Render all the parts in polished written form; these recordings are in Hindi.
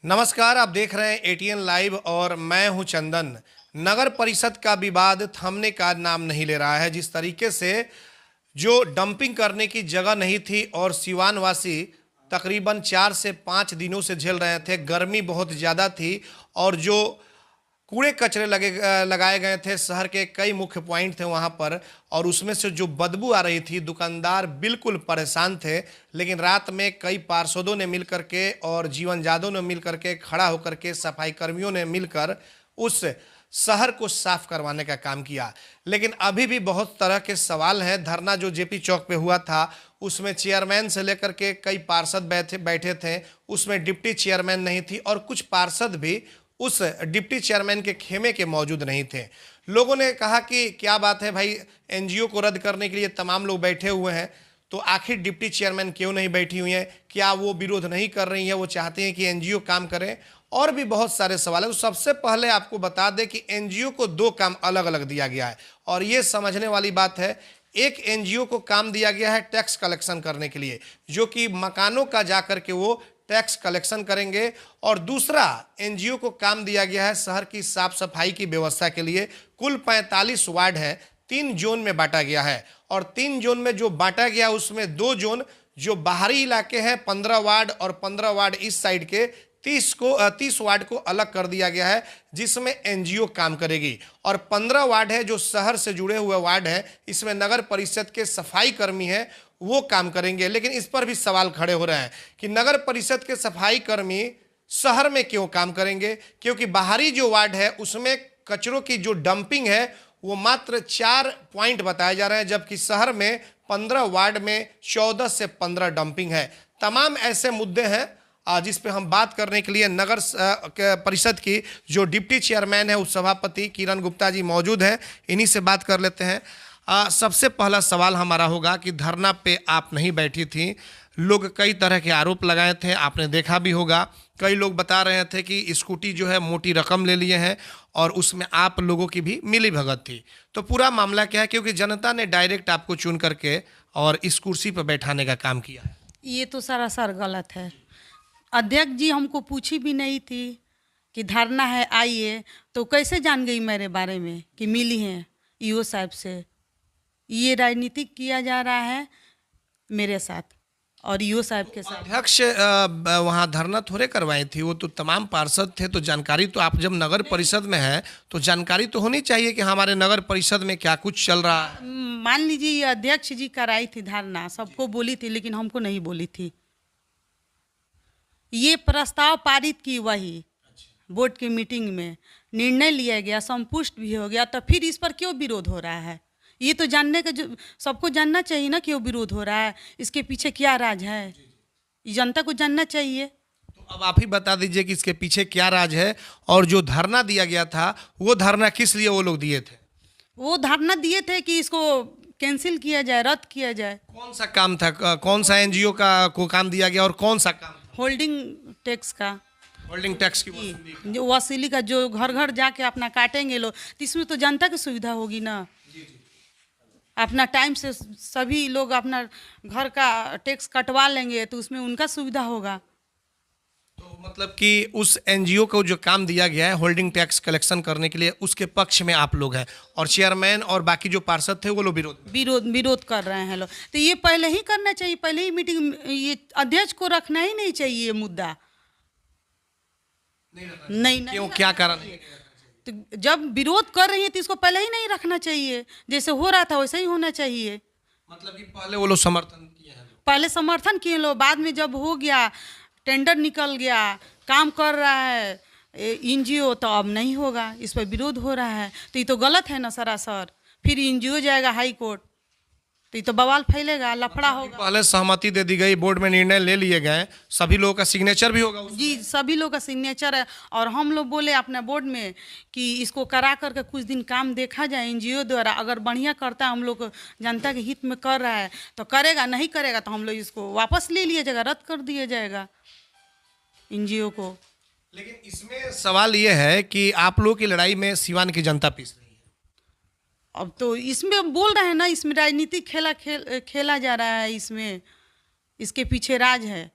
नमस्कार, आप देख रहे हैं एटीएन लाइव और मैं हूं चंदन। नगर परिषद का विवाद थमने का नाम नहीं ले रहा है। जिस तरीके से जो डंपिंग करने की जगह नहीं थी और सिवान वासी तकरीबन 4 से 5 दिनों से झेल रहे थे, गर्मी बहुत ज़्यादा थी और जो कूड़े कचरे लगाए गए थे, शहर के कई मुख्य पॉइंट थे वहां पर, और उसमें से जो बदबू आ रही थी, दुकानदार बिल्कुल परेशान थे। लेकिन रात में कई पार्षदों ने मिल करके और जीवन जादव ने मिल करके, खड़ा होकर के, सफाई कर्मियों ने मिलकर उस शहर को साफ करवाने का काम किया। लेकिन अभी भी बहुत तरह के सवाल हैं। धरना जो जेपी चौक पे हुआ था, उसमें चेयरमैन से लेकर के कई पार्षद बैठे थे, उसमें डिप्टी चेयरमैन नहीं थी और कुछ पार्षद भी उस डिप्टी चेयरमैन के खेमे के मौजूद नहीं थे। लोगों ने कहा कि क्या बात है भाई, एनजीओ को रद्द करने के लिए तमाम लोग बैठे हुए हैं, तो आखिर डिप्टी चेयरमैन क्यों नहीं बैठी हुई हैं? क्या वो विरोध नहीं कर रही हैं, वो चाहती हैं कि एनजीओ काम करें? और भी बहुत सारे सवाल है। तो सबसे पहले आपको बता दें कि एनजीओ को 2 काम अलग अलग दिया गया है और ये समझने वाली बात है। एक एनजीओ को काम दिया गया है टैक्स कलेक्शन करने के लिए, जो कि मकानों का जाकर के वो टैक्स कलेक्शन करेंगे, और दूसरा एनजीओ को काम दिया गया है शहर की साफ सफाई की व्यवस्था के लिए। कुल 45 वार्ड है, 3 जोन में बांटा गया है और 3 जोन में जो बांटा गया उसमें 2 जोन जो बाहरी इलाके हैं, 15 वार्ड, और 15 वार्ड इस साइड के 30 वार्ड को अलग कर दिया गया है, जिसमें एनजीओ काम करेगी। और 15 वार्ड है जो शहर से जुड़े हुए वार्ड है, इसमें नगर परिषद के सफाई कर्मी हैं, वो काम करेंगे। लेकिन इस पर भी सवाल खड़े हो रहे हैं कि नगर परिषद के सफाई कर्मी शहर में क्यों काम करेंगे, क्योंकि बाहरी जो वार्ड है उसमें कचरों की जो डंपिंग है वो मात्र 4 पॉइंट बताए जा रहे हैं, जबकि शहर में 15 वार्ड में 14 से 15 डंपिंग है। तमाम ऐसे मुद्दे हैं जिस पे हम बात करने के लिए नगर परिषद की जो डिप्टी चेयरमैन है, उप सभापति किरण गुप्ता जी मौजूद हैं। इन्हीं से बात कर लेते हैं। सबसे पहला सवाल हमारा होगा कि धरना पे आप नहीं बैठी थी, लोग कई तरह के आरोप लगाए थे, आपने देखा भी होगा। कई लोग बता रहे थे कि स्कूटी जो है मोटी रकम ले लिए हैं और उसमें आप लोगों की भी मिली भगत थी। तो पूरा मामला क्या है, क्योंकि जनता ने डायरेक्ट आपको चुन करके और इस कुर्सी पर बैठाने का काम किया है? ये तो सरासर गलत है। अध्यक्ष जी हमको पूछी भी नहीं थी कि धरना है आइए, तो कैसे जान गई मेरे बारे में कि मिली हैं ईओ साहब से? ये राजनीतिक किया जा रहा है मेरे साथ और ईओ साहब के साथ। अध्यक्ष वहाँ धरना थोड़े करवाई थी, वो तो तमाम पार्षद थे। तो जानकारी तो, आप जब नगर परिषद में हैं तो जानकारी तो होनी चाहिए कि हमारे नगर परिषद में क्या कुछ चल रहा है। मान लीजिए ये अध्यक्ष जी कराई थी धरना, सबको बोली थी, लेकिन हमको नहीं बोली थी। ये प्रस्ताव पारित की वही बोर्ड की मीटिंग में निर्णय लिया गया, संपुष्ट भी हो गया, तो फिर इस पर क्यों विरोध हो रहा है? ये तो जानने का, जो सबको जानना चाहिए ना क्यों विरोध हो रहा है, इसके पीछे क्या राज है, ये जनता को जानना चाहिए। तो अब आप ही बता दीजिए कि इसके पीछे क्या राज है, और जो धरना दिया गया था वो धरना किस लिए वो लोग दिए थे? वो धरना दिए थे कि इसको कैंसिल किया जाए, रद्द किया जाए। कौन सा काम था, कौन सा एनजीओ का को काम दिया गया और कौन सा काम? होल्डिंग टैक्स का, होल्डिंग टैक्स की वसूली। जो वसूली का, जो घर घर जाके अपना काटेंगे लोग, तो इसमें तो जनता की सुविधा होगी ना। अपना टाइम से सभी लोग अपना घर का टैक्स कटवा लेंगे तो उसमें उनका सुविधा होगा। तो मतलब कि उस एनजीओ को जो काम दिया गया है होल्डिंग टैक्स कलेक्शन करने के लिए, उसके पक्ष में आप लोग हैं, और चेयरमैन और बाकी जो पार्षद थे वो लोग विरोध कर रहे हैं लोग। तो ये पहले ही करना चाहिए, पहले ही मीटिंग, ये अध्यक्ष को रखना ही नहीं चाहिए ये मुद्दा। नहीं, क्यों, क्या कारण? तो जब विरोध कर रही है तो इसको पहले ही नहीं रखना चाहिए, जैसे हो रहा था वैसे ही होना चाहिए। मतलब कि पहले वो लोग समर्थन किए हैं? पहले समर्थन किए लोग, बाद में जब हो गया, टेंडर निकल गया, काम कर रहा है एनजीओ, तो अब नहीं होगा, इस पर विरोध हो रहा है। तो ये तो गलत है ना सरासर। फिर एनजीओ जाएगा हाई कोर्ट, तो ये तो बवाल फैलेगा, लफड़ा होगा। पहले सहमति दे दी गई, बोर्ड में निर्णय ले लिए गए, सभी लोगों का सिग्नेचर भी होगा उसमें। जी, सभी लोग का सिग्नेचर है। और हम लोग बोले अपने बोर्ड में कि इसको करा करके कुछ दिन काम देखा जाए एनजीओ द्वारा, अगर बढ़िया करता है, हम लोग जनता के हित में कर रहा है तो करेगा, नहीं करेगा तो हम लोग इसको वापस ले लिया जाएगा, रद्द कर दिया जाएगा एनजीओ को। लेकिन इसमें सवाल ये है कि आप लोगों की लड़ाई में सिवान की जनता पीस रही है। अब तो इसमें बोल रहे हैं ना, इसमें राजनीतिक खेला जा रहा है, इसमें इसके पीछे राज है।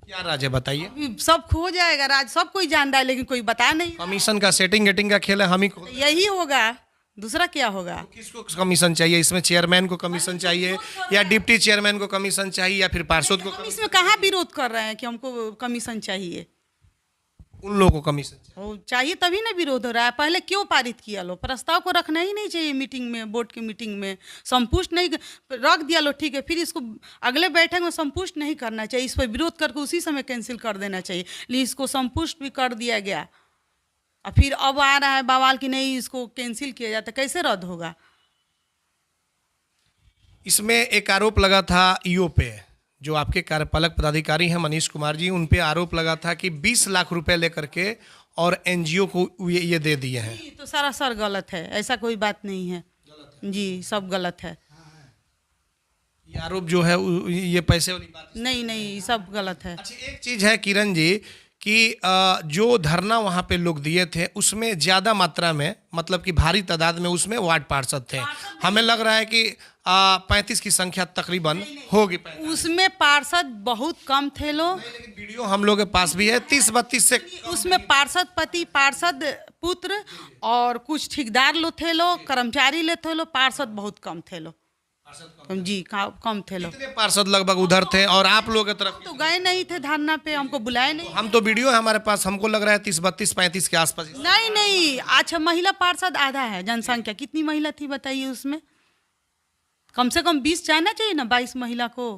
क्या राज है बताइए। अभी सब खो जाएगा, राज सब कोई जान रहा है लेकिन कोई बता नहीं। कमीशन का सेटिंग गेटिंग का खेल है, हम ही को। यही होगा, दूसरा क्या होगा? किसको कमीशन चाहिए इसमें? चेयरमैन को कमीशन चाहिए या डिप्टी चेयरमैन को कमीशन चाहिए या फिर पार्षद को? हम इसमें कहाँ विरोध कर रहे हैं कि हमको कमीशन चाहिए? उन लोगों को कमीशन चाहिए। वो चाहिए तभी ना विरोध हो रहा है। पहले क्यों पारित किया लो? प्रस्ताव को रखना ही नहीं चाहिए मीटिंग में, बोर्ड की मीटिंग में संपुष्ट नहीं रख दिया लो, ठीक है, फिर इसको अगले बैठक में संपुष्ट नहीं करना चाहिए, इस पर विरोध करके उसी समय कैंसिल कर देना चाहिए। लेकिन इसको संपुष्ट भी कर दिया गया और फिर अब आ रहा है बवाल कि नहीं इसको कैंसिल किया जाता, कैसे रद्द होगा? इसमें एक आरोप लगा था ईओ पे, जो आपके कार्यपालक पदाधिकारी हैं मनीष कुमार जी, उन पे आरोप लगा था कि 20 लाख रुपए लेकर के और एनजीओ को ये दे दिए हैं। ये तो सरासर गलत है, ऐसा कोई बात नहीं है जी, सब गलत है। ये आरोप जो है ये पैसे वाली बात नहीं नहीं, सब गलत है। अच्छा, एक चीज है किरण जी कि जो धरना वहाँ पे लोग दिए थे उसमें ज़्यादा मात्रा में, मतलब कि भारी तादाद में उसमें वार्ड पार्षद थे। हमें लग रहा है कि 35 की संख्या तकरीबन होगी। उसमें पार्षद बहुत कम थे लोग। लेकिन वीडियो हम लोग के पास भी है, 30-32 से। उसमें पार्षद पति, पार्षद पुत्र और कुछ ठेकेदार लोग थे लोग, कर्मचारी लोग थे लोग, पार्षद बहुत कम थे लोग जी, कम थे लोग। कितने पार्षद लगभग उधर थे और आप लोगों की तरफ? तो गए नहीं थे धरना पे, हमको बुलाए नहीं। हम तो वीडियो है हमारे पास, हमको लग रहा है 30-32-35 के आसपास। नहीं नहीं, अच्छा महिला पार्षद आधा है जनसंख्या। कितनी महिला थी बताइए उसमें? कम से कम 20 जाना चाहिए ना, 22 महिला को,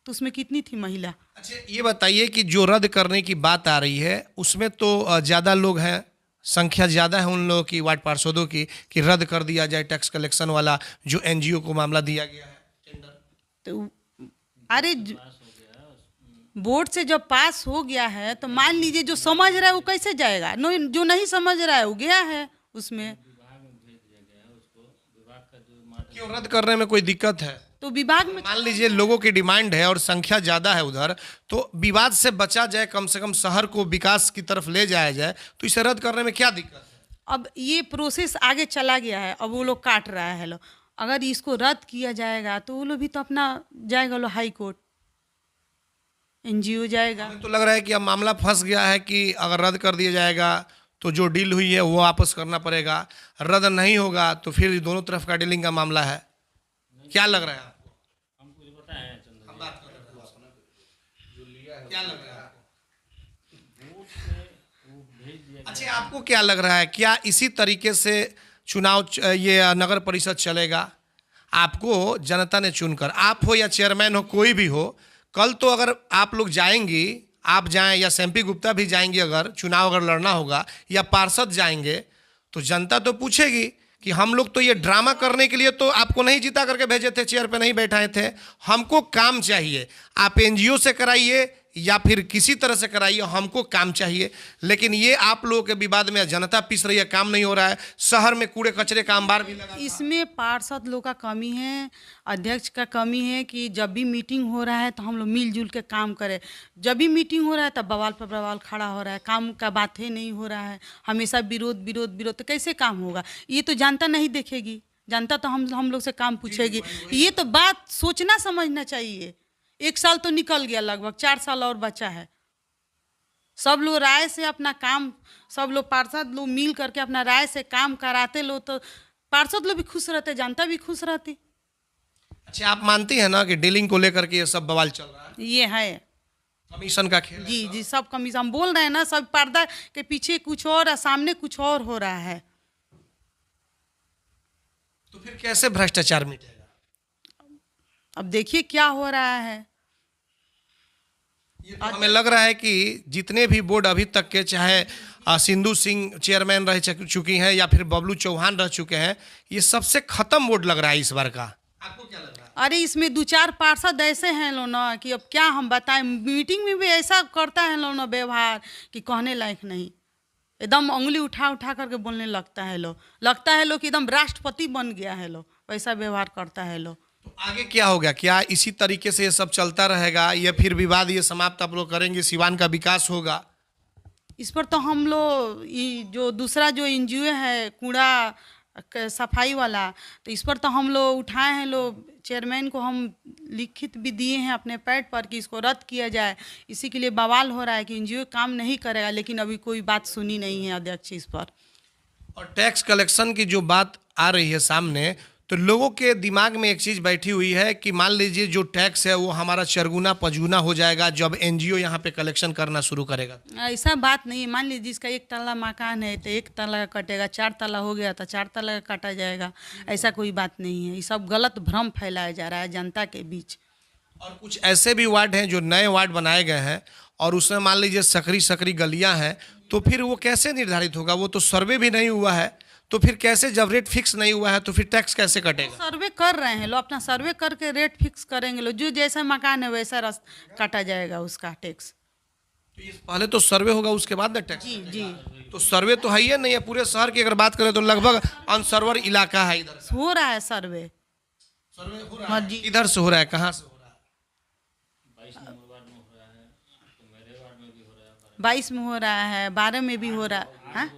तो उसमें कितनी थी महिला? अच्छा, ये बताइए कि जो रद्द करने की बात आ रही है उसमें तो ज़्यादा लोग हैं, संख्या ज़्यादा है उन लोगों की, वार्ड पार्षदों की, कि रद्द कर दिया जाए टैक्स कलेक्शन वाला जो एनजीओ को मामला दिया गया है टेंडर। तो अरे बोर्ड से जब पास हो गया है तो मान लीजिए जो समझ रहा है वो कैसे जाएगा? जो नहीं समझ रहा है वो गया है उसमें। क्यों रद्द करने में कोई दिक्कत है? तो विभाग में मान लीजिए लोगों की डिमांड है और संख्या ज़्यादा है उधर, तो विवाद से बचा जाए, कम से कम शहर को विकास की तरफ ले जाया जाए, तो इसे रद्द करने में क्या दिक्कत है? अब ये प्रोसेस आगे चला गया है, अब वो लोग काट रहा है लोग। अगर इसको रद्द किया जाएगा तो वो लोग भी तो अपना जाएगा लो हाई कोर्ट, एनजीओ जाएगा। तो लग रहा है कि अब मामला फंस गया है कि अगर रद्द कर दिया जाएगा तो जो डील हुई है वो वापस करना पड़ेगा, रद्द नहीं होगा तो फिर दोनों तरफ का डीलिंग का मामला है। क्या लग रहा है आपको? हम बात कर रहे हैं। क्या लग रहा है आपको? अच्छा, आपको क्या लग रहा है, क्या इसी तरीके से चुनाव ये नगर परिषद चलेगा? आपको जनता ने चुनकर, आप हो या चेयरमैन हो, कोई भी हो, कल तो अगर आप लोग जाएंगी, आप जाएं या एमपी गुप्ता भी जाएंगे, अगर चुनाव अगर लड़ना होगा या पार्षद जाएंगे, तो जनता तो पूछेगी कि हम लोग तो ये ड्रामा करने के लिए तो आपको नहीं जीता करके भेजे थे, चेयर पे नहीं बैठाए थे, हमको काम चाहिए, आप एनजीओ से कराइए या फिर किसी तरह से कराइए, हमको काम चाहिए। लेकिन ये आप लोगों के विवाद में जनता पीस रही है, काम नहीं हो रहा है, शहर में कूड़े कचरे का अंबार भी लगा। इसमें पार्षद लोग का कमी है, अध्यक्ष का कमी है कि जब भी मीटिंग हो रहा है तो हम लोग मिलजुल के काम करें। जब भी मीटिंग हो रहा है तब बवाल पर बवाल खड़ा हो रहा है, काम का बात ही नहीं हो रहा है, हमेशा विरोध विरोध विरोध, तो कैसे काम होगा? ये तो जनता नहीं देखेगी, जनता तो हम लोग से काम पूछेगी। ये तो बात सोचना समझना चाहिए। 1 साल तो निकल गया, लगभग 4 साल और बचा है। सब लोग राय से अपना काम, सब लोग पार्षद लोग मिल करके अपना राय से काम कराते लो तो पार्षद लोग भी खुश रहते, जनता भी खुश रहती। अच्छा, आप मानती हैं ना कि डीलिंग को लेकर के ये सब बवाल चल रहा है? ये है कमीशन का खेल। जी जी, सब कमीशन, हम बोल रहे हैं ना, सब पर्दा के पीछे कुछ और और सामने कुछ और हो रहा है। तो फिर कैसे भ्रष्टाचार मिटेगा? अब देखिए क्या हो रहा है। ये तो हमें लग रहा है कि जितने भी बोर्ड अभी तक के, चाहे सिंधु सिंह चेयरमैन रह चुकी हैं या फिर बबलू चौहान रह चुके हैं, ये सबसे खत्म बोर्ड लग रहा है इस बार का। आपको क्या लग रहा है? अरे इसमें 2-4 पार्षद ऐसे हैं लो ना कि अब क्या हम बताएं, मीटिंग में भी ऐसा करता है लो ना व्यवहार कि कहने लायक नहीं, एकदम उंगली उठा उठा करके बोलने लगता है लो, कि एकदम राष्ट्रपति बन गया है लो, वैसा व्यवहार करता है लो। तो आगे क्या होगा? क्या इसी तरीके से ये सब चलता रहेगा या फिर विवाद ये समाप्त आप लोग करेंगे, सिवान का विकास होगा? इस पर तो हम लोग जो दूसरा जो एनजीओ है कूड़ा सफाई वाला। तो इस पर तो हम लोग उठाए हैं, लोग चेयरमैन को हम लिखित भी दिए हैं अपने पैड पर कि इसको रद्द किया जाए। इसी के लिए बवाल हो रहा है कि एनजीओ काम नहीं करेगा, लेकिन अभी कोई बात सुनी नहीं है अध्यक्ष इस पर। और टैक्स कलेक्शन की जो बात आ रही है सामने, तो लोगों के दिमाग में एक चीज़ बैठी हुई है कि मान लीजिए जो टैक्स है वो हमारा चरगुना पचगुना हो जाएगा जब एनजीओ यहाँ पे कलेक्शन करना शुरू करेगा। ऐसा बात नहीं है। मान लीजिए जिसका 1 तल्ला मकान है तो 1 तल्ला का कटेगा, 4 तल्ला हो गया तो 4 तल्ला का काटा जाएगा। ऐसा कोई बात नहीं है। ये सब गलत भ्रम फैलाया जा रहा है जनता के बीच। और कुछ ऐसे भी वार्ड हैं जो नए वार्ड बनाए गए हैं और उसमें मान लीजिए सकरी सकरी गलियां हैं, तो फिर वो कैसे निर्धारित होगा? वो तो सर्वे भी नहीं हुआ है, तो फिर कैसे, जब रेट फिक्स नहीं हुआ है तो फिर टैक्स कैसे कटेगा? सर्वे कर रहे हैं लोग, अपना सर्वे करके रेट फिक्स करेंगे लोग। जो जैसा मकान है वैसा काटा जाएगा उसका टैक्स। तो ये पहले तो सर्वे होगा उसके बाद ना टैक्स? जी जी, तो सर्वे तो है ही नहीं है। पूरे शहर की अगर बात करें तो लगभग अनसर्वर इलाका है इधर। हो रहा है सर्वे। सर्वे हो रहा हाँ है? जी। इधर से हो रहा है, कहाँ से हो रहा है? 22 में हो रहा है, 12 में भी हो रहा है। हाँ?